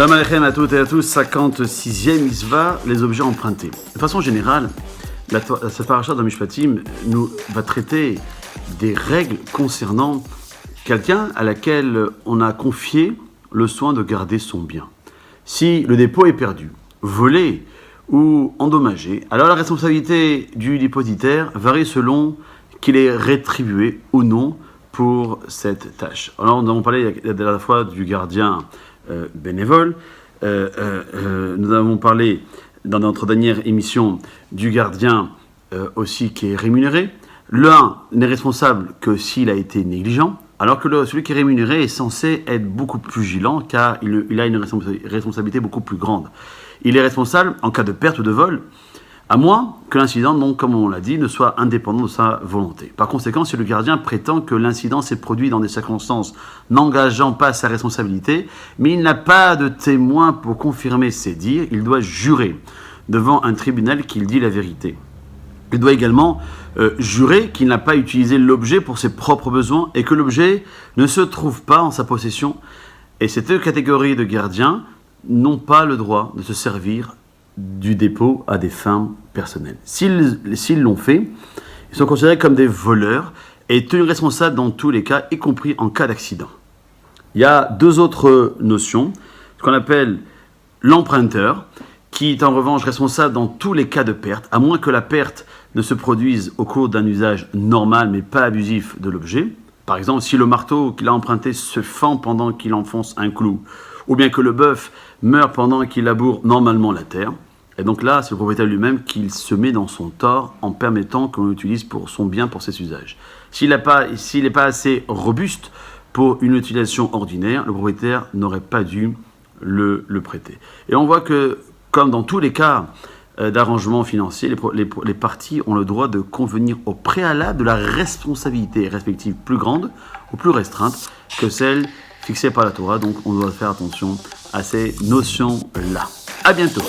Shalom Aleichem à toutes et à tous, 56e Mitzvah, les objets empruntés. De façon générale, cette paracha dans Mishpatim nous va traiter des règles concernant quelqu'un à laquelle on a confié le soin de garder son bien. Si le dépôt est perdu, volé ou endommagé, alors la responsabilité du dépositaire varie selon qu'il est rétribué ou non pour cette tâche. Alors nous avons parlé à la fois du gardien bénévole, nous avons parlé dans notre dernière émission du gardien aussi qui est rémunéré. L'un n'est responsable que s'il a été négligent, alors que celui qui est rémunéré est censé être beaucoup plus vigilant car il a une responsabilité beaucoup plus grande. Il est responsable en cas de perte ou de vol, à moins que l'incident, donc, comme on l'a dit, ne soit indépendant de sa volonté. Par conséquent, si le gardien prétend que l'incident s'est produit dans des circonstances n'engageant pas sa responsabilité, mais il n'a pas de témoin pour confirmer ses dires, il doit jurer devant un tribunal qu'il dit la vérité. Il doit également jurer qu'il n'a pas utilisé l'objet pour ses propres besoins et que l'objet ne se trouve pas en sa possession. Et ces deux catégories de gardiens n'ont pas le droit de se servir du dépôt à des fins personnelles. S'ils l'ont fait, ils sont considérés comme des voleurs et tenus responsables dans tous les cas, y compris en cas d'accident. Il y a deux autres notions, ce qu'on appelle l'emprunteur, qui est en revanche responsable dans tous les cas de perte, à moins que la perte ne se produise au cours d'un usage normal mais pas abusif de l'objet. Par exemple, si le marteau qu'il a emprunté se fend pendant qu'il enfonce un clou, ou bien que le bœuf meurt pendant qu'il laboure normalement la terre. Et donc là, c'est le propriétaire lui-même qui se met dans son tort en permettant qu'on l'utilise pour son bien, pour ses usages. S'il n'est pas assez robuste pour une utilisation ordinaire, le propriétaire n'aurait pas dû le prêter. Et on voit que, comme dans tous les cas d'arrangement financier, les parties ont le droit de convenir au préalable de la responsabilité respective plus grande ou plus restreinte que celle fixée par la Torah. Donc on doit faire attention à ces notions-là. À bientôt.